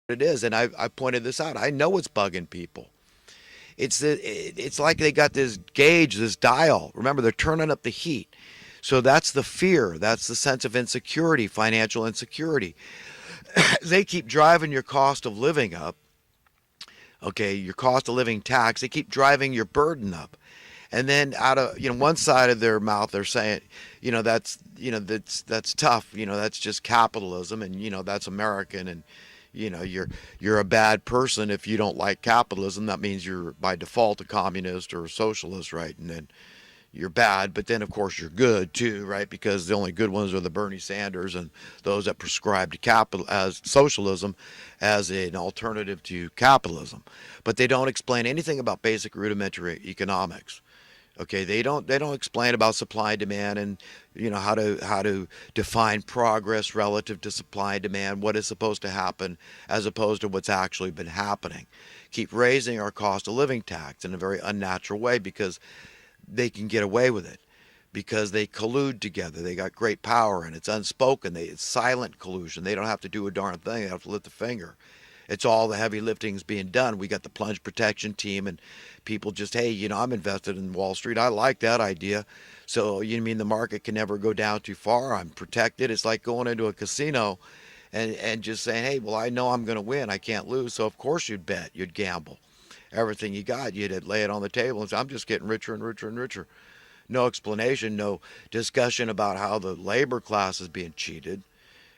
it is, and I pointed this out. I know it's bugging people. It's like they got this gauge, this dial. Remember, they're turning up the heat. So that's the fear. That's the sense of insecurity, financial insecurity. They keep driving your cost of living up. Okay, your cost of living tax. They keep driving your burden up. And then out of one side of their mouth they're saying, that's tough. That's just capitalism, and that's American, and you're a bad person if you don't like capitalism. That means you're by default a communist or a socialist, right? And then you're bad, but then of course you're good too, right? Because the only good ones are the Bernie Sanders and those that prescribe to capital as socialism as an alternative to capitalism. But they don't explain anything about basic rudimentary economics. Okay, they don't explain about supply and demand, and how to define progress relative to supply and demand, what is supposed to happen as opposed to what's actually been happening. Keep raising our cost of living tax in a very unnatural way because they can get away with it, because they collude together. They got great power, and it's unspoken. It's silent collusion. They don't have to do a darn thing. They have to lift a finger. It's all the heavy lifting's being done. We got the plunge protection team, and people just, hey, I'm invested in Wall Street. I like that idea. So you mean the market can never go down too far? I'm protected. It's like going into a casino and just saying, hey, well, I know I'm going to win. I can't lose. So of course you'd bet. You'd gamble. Everything you got, you'd lay it on the table and say, I'm just getting richer and richer and richer. No explanation, no discussion about how the labor class is being cheated,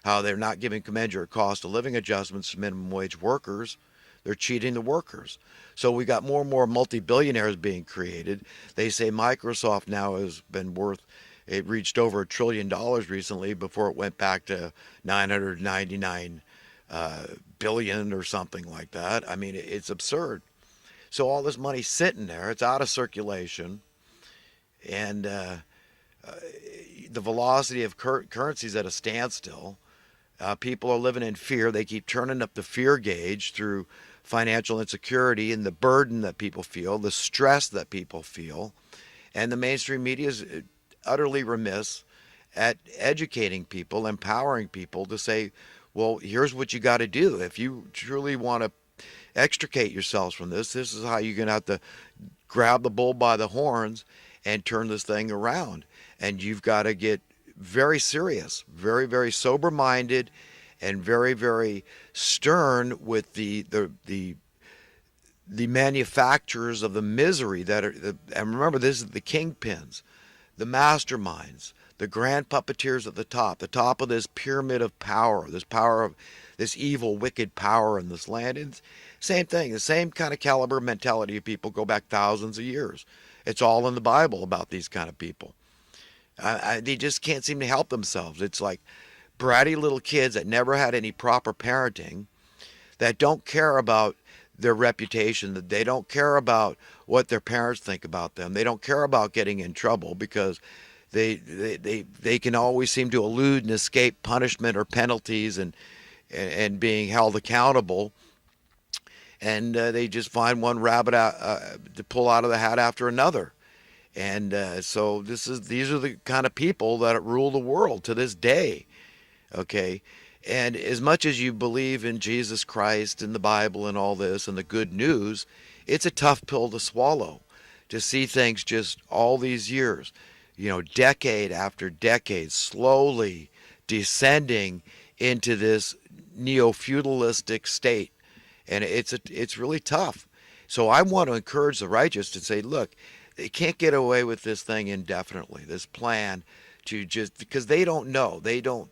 how they're not giving commensurate cost of living adjustments to minimum wage workers. They're cheating the workers. So we got more and more multi-billionaires being created. They say Microsoft now has been worth, it reached over $1 trillion recently before it went back to 999 billion or something like that. I mean, it's absurd. So all this money's sitting there, it's out of circulation, and the velocity of currency is at a standstill. People are living in fear. They keep turning up the fear gauge through financial insecurity and the burden that people feel, the stress that people feel. And the mainstream media is utterly remiss at educating people, empowering people to say, well, here's what you got to do. If you truly want to extricate yourselves from this is how you're going to have to grab the bull by the horns and turn this thing around. And you've got to get very serious, very, very sober minded, and very, very stern with the manufacturers of the misery that are, and remember, this is the kingpins, the masterminds, the grand puppeteers at the top of this pyramid of power, this power of this evil, wicked power in this land. And same thing, the same kind of caliber mentality of people go back thousands of years. It's all in the Bible about these kind of people. They just can't seem to help themselves. It's like bratty little kids that never had any proper parenting, that don't care about their reputation, that they don't care about what their parents think about them. They don't care about getting in trouble because they can always seem to elude and escape punishment or penalties and being held accountable. And they just find one rabbit to pull out of the hat after another. And so these are the kind of people that rule the world to this day. Okay. And as much as you believe in Jesus Christ and the Bible and all this and the good news, it's a tough pill to swallow to see things just all these years, decade after decade, slowly descending into this neo-feudalistic state. And it's really tough. So I want to encourage the righteous to say, look, they can't get away with this thing indefinitely, this plan to just, because they don't know. They know,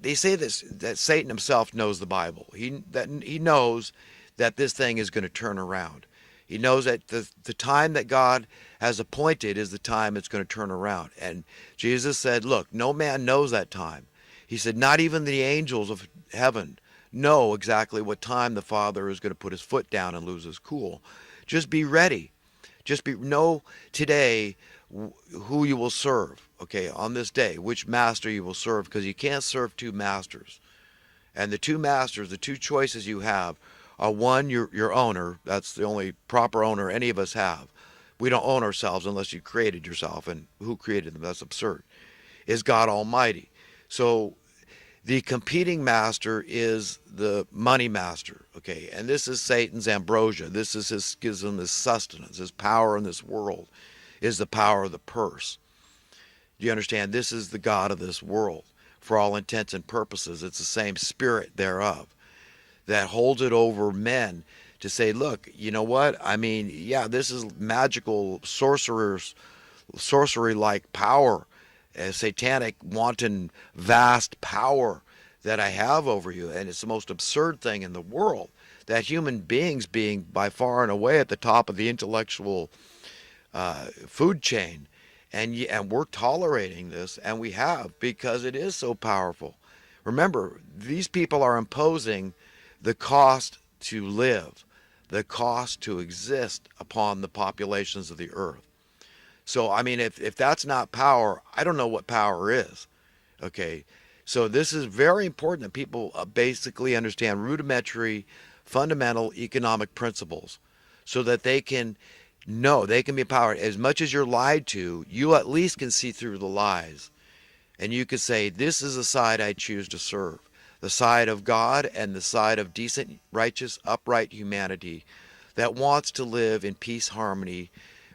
they say this, that Satan himself knows the Bible. He knows that this thing is going to turn around. He knows that the time that God has appointed is the time it's going to turn around. And Jesus said, look, no man knows that time. He said, not even the angels of heaven know exactly what time the Father is going to put his foot down and lose his cool. Just be ready. Know today who you will serve, okay, on this day, which master you will serve, because you can't serve two masters. And the two masters, the two choices you have are, one, your owner. That's the only proper owner any of us have. We don't own ourselves unless you created yourself, and who created them? That's absurd. Is God Almighty. So The competing master is the money master, okay? And this is Satan's ambrosia. This is his schism, his sustenance, his power in this world is the power of the purse. Do you understand? This is the God of this world. For all intents and purposes, it's the same spirit thereof that holds it over men to say, look, you know what? I mean, yeah, this is magical sorcery like power, satanic, wanton, vast power that I have over you. And it's the most absurd thing in the world that human beings, being by far and away at the top of the intellectual food chain, and we're tolerating this, and we have, because it is so powerful. Remember, these people are imposing the cost to live, the cost to exist upon the populations of the earth. So, I mean, if that's not power, I don't know what power is. Okay. So, this is very important that people basically understand rudimentary, fundamental economic principles so that they can know, they can be empowered. As much as you're lied to, you at least can see through the lies. And you could say, this is the side I choose to serve, the side of God and the side of decent, righteous, upright humanity that wants to live in peace, harmony,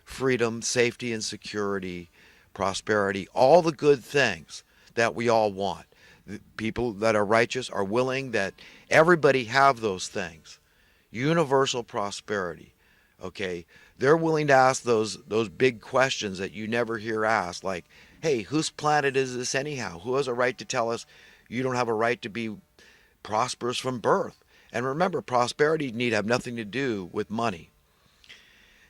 freedom, safety, and security, prosperity, all the good things that we all want. The people that are righteous are willing that everybody have those things. Universal prosperity. Okay? They're willing to ask those big questions that you never hear asked, like, hey, whose planet is this anyhow? Who has a right to tell us you don't have a right to be prosperous from birth? And remember, prosperity need have nothing to do with money.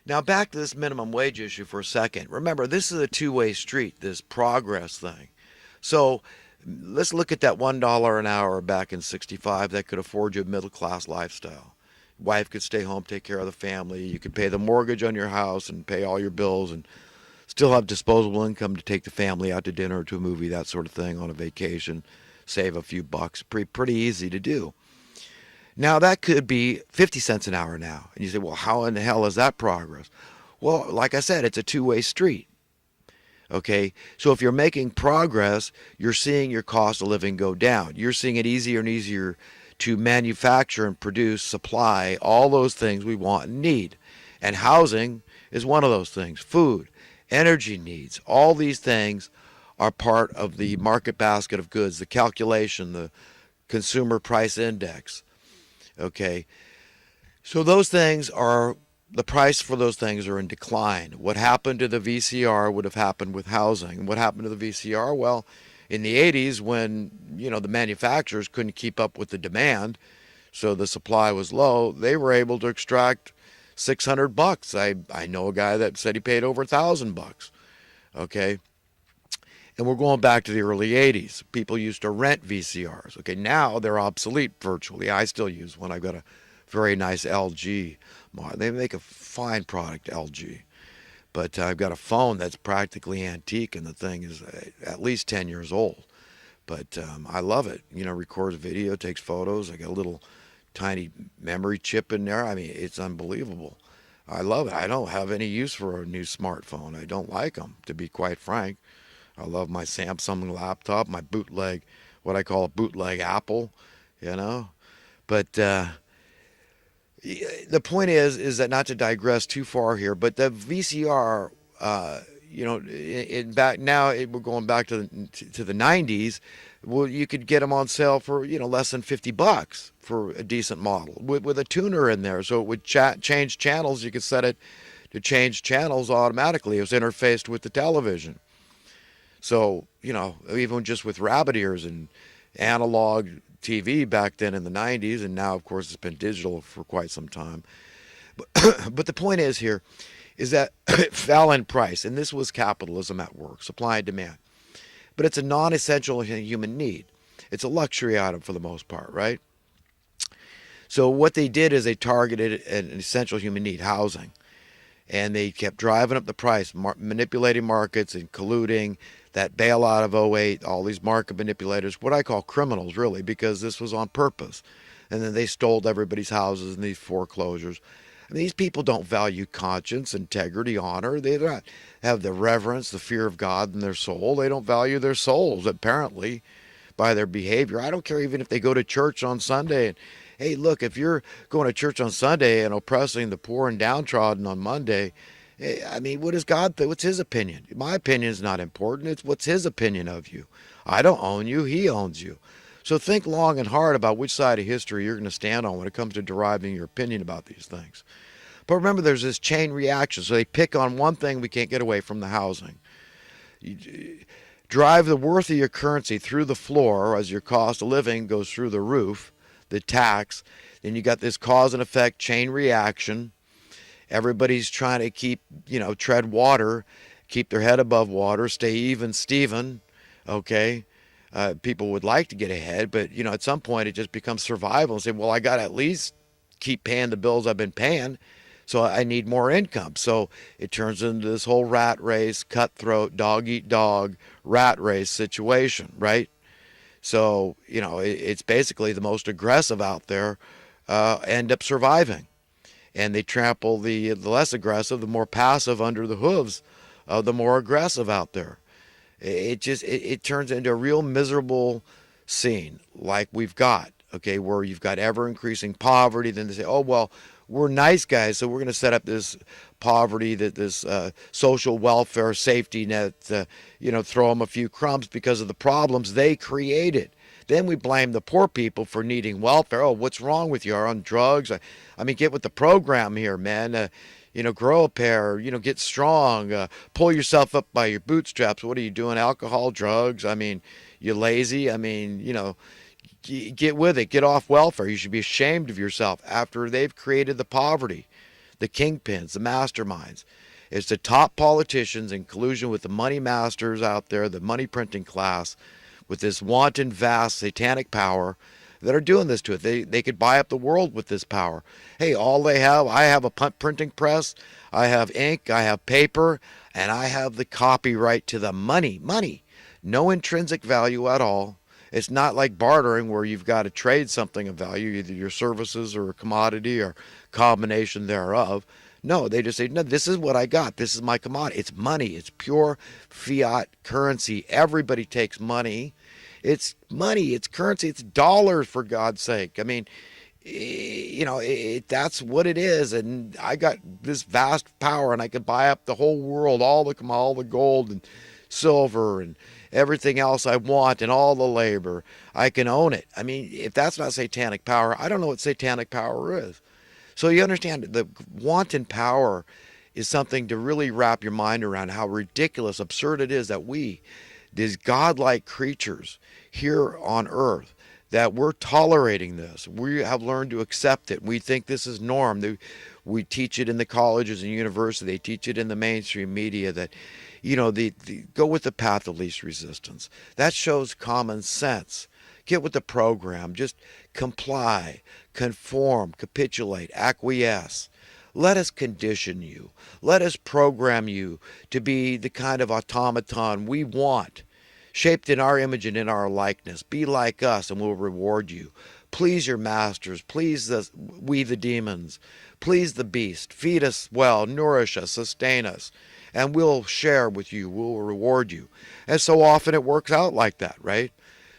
Now back to this minimum wage issue for a second. Remember, this is a two-way street, this progress thing. So let's look at that $1 an hour back in 65 that could afford you a middle-class lifestyle. Wife could stay home, take care of the family. You could pay the mortgage on your house and pay all your bills and still have disposable income to take the family out to dinner or to a movie, that sort of thing, on a vacation, save a few bucks. Pretty easy to do. Now, that could be 50 cents an hour now. And you say, well, how in the hell is that progress? Well, like I said, it's a two-way street. Okay? So if you're making progress, you're seeing your cost of living go down. You're seeing it easier and easier to manufacture and produce, supply, all those things we want and need. And housing is one of those things. Food, energy needs, all these things are part of the market basket of goods, the calculation, the consumer price index. Okay, so those things are, the price for those things are in decline. What happened to the VCR would have happened with housing. What happened to the VCR? Well, in the 80s, when the manufacturers couldn't keep up with the demand, so the supply was low, they were able to extract $600. I know a guy that said he paid over $1,000. Okay, and we're going back to the early 80s. People used to rent VCRs. Okay, now they're obsolete virtually. I still use one. I've got a very nice LG. They make a fine product, LG. But I've got a phone that's practically antique, and the thing is at least 10 years old. But I love it. Records video, takes photos. I got a little tiny memory chip in there. I mean, it's unbelievable. I love it. I don't have any use for a new smartphone. I don't like them, to be quite frank. I love my Samsung laptop, my bootleg, what I call a bootleg Apple, But the point is that, not to digress too far here, but the VCR, we're going back to the 90s. Well, you could get them on sale for less than $50 for a decent model with a tuner in there, so it would change channels. You could set it to change channels automatically. It was interfaced with the television. So, even just with rabbit ears and analog TV back then in the 90s, and now, of course, it's been digital for quite some time. But the point is here is that it fell in price, and this was capitalism at work, supply and demand. But it's a non-essential human need. It's a luxury item for the most part, right? So what they did is they targeted an essential human need, housing. And they kept driving up the price, manipulating markets and colluding. That bailout of '08, all these market manipulators, what I call criminals, really, because this was on purpose. And then they stole everybody's houses in these foreclosures. And these people don't value conscience, integrity, honor. They don't have the reverence, the fear of God in their soul. They don't value their souls, apparently. by their behavior. I don't care even if they go to church on Sunday. And hey, look, if you're going to church on Sunday and oppressing the poor and downtrodden on Monday, I mean, what does God think? What's his opinion? My opinion is not important. It's what's his opinion of you. I don't own you. He owns you. So think long and hard about which side of history you're going to stand on when it comes to deriving your opinion about these things. But remember, there's this chain reaction. So they pick on one thing, we can't get away from the housing. You drive the worth of your currency through the floor as your cost of living goes through the roof, the tax. Then you got this cause and effect chain reaction. Everybody's trying to keep, tread water, keep their head above water, stay even Steven, okay? People would like to get ahead, but, at some point it just becomes survival and say, well, I got to at least keep paying the bills I've been paying, so I need more income. So it turns into this whole rat race, cutthroat, dog eat dog, rat race situation, right? So, it's basically the most aggressive out there end up surviving. And they trample the less aggressive, the more passive under the hooves of the more aggressive out there. It turns into a real miserable scene like we've got, okay, where you've got ever increasing poverty. Then they say, oh, well, we're nice guys, so we're going to set up this poverty, this social welfare safety net, throw them a few crumbs because of the problems they created. Then we blame the poor people for needing welfare. Oh, what's wrong with you? Are on drugs? I mean, get with the program here, man. Grow a pair, get strong, pull yourself up by your bootstraps. What are you doing? Alcohol, drugs? I mean, you lazy? I mean, get with it. Get off welfare. You should be ashamed of yourself after they've created the poverty, the kingpins, the masterminds. It's the top politicians in collusion with the money masters out there, the money printing class, with this wanton, vast, satanic power that are doing this to it. They could buy up the world with this power. Hey, all they have, I have a printing press, I have ink, I have paper, and I have the copyright to the money. Money. No intrinsic value at all. It's not like bartering where you've got to trade something of value, either your services or a commodity or combination thereof. No, they just say, no, this is what I got. This is my commodity. It's money. It's pure fiat currency. Everybody takes money. It's money. It's currency. It's dollars, for God's sake. I mean, that's what it is. And I got this vast power, and I could buy up the whole world, all the gold and silver and everything else I want and all the labor. I can own it. I mean, if that's not satanic power, I don't know what satanic power is. So you understand the wanton power is something to really wrap your mind around, how ridiculous, absurd it is that we, these godlike creatures here on earth, that we're tolerating this. We have learned to accept it. We think this is norm. We teach it in the colleges and universities. They teach it in the mainstream media that, go with the path of least resistance. That shows common sense. Get with the program. Just comply, conform, capitulate, acquiesce. Let us condition you. Let us program you to be the kind of automaton we want, shaped in our image and in our likeness. Be like us and we'll reward you. Please your masters. Please we the demons. Please the beast. Feed us well, nourish us, sustain us, and we'll share with you. We'll reward you. And so often it works out like that, right?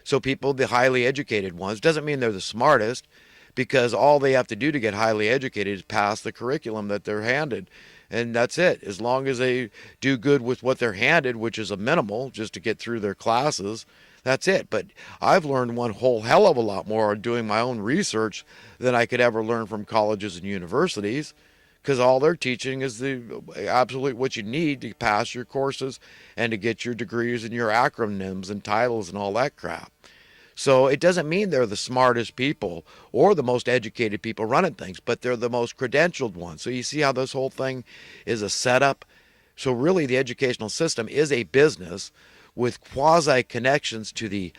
So people, the highly educated ones, doesn't mean they're the smartest, because all they have to do to get highly educated is pass the curriculum that they're handed. And that's it. As long as they do good with what they're handed, which is a minimal, just to get through their classes, that's it. But I've learned one whole hell of a lot more doing my own research than I could ever learn from colleges and universities, because all they're teaching is absolutely what you need to pass your courses and to get your degrees and your acronyms and titles and all that crap. So it doesn't mean they're the smartest people or the most educated people running things, but they're the most credentialed ones. So you see how this whole thing is a setup? So really the educational system is a business with quasi-connections to the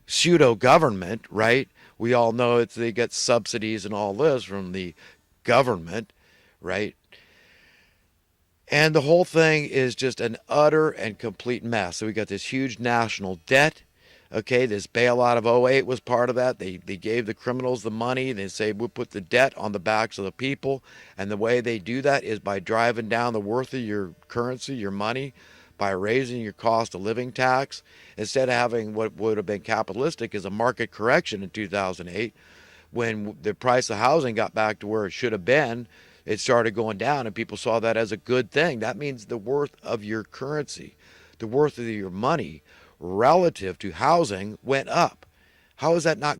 pseudo-government, right? We all know they get subsidies and all this from the government, right? And the whole thing is just an utter and complete mess. So we got this huge national debt. Okay, this bailout of '08 was part of that. They gave the criminals the money. They say we'll put the debt on the backs of the people. And the way they do that is by driving down the worth of your currency, your money, by raising your cost of living tax. Instead of having what would have been capitalistic as a market correction in 2008, when the price of housing got back to where it should have been, it started going down, and people saw that as a good thing. That means the worth of your currency, the worth of your money relative to housing went up. How is that not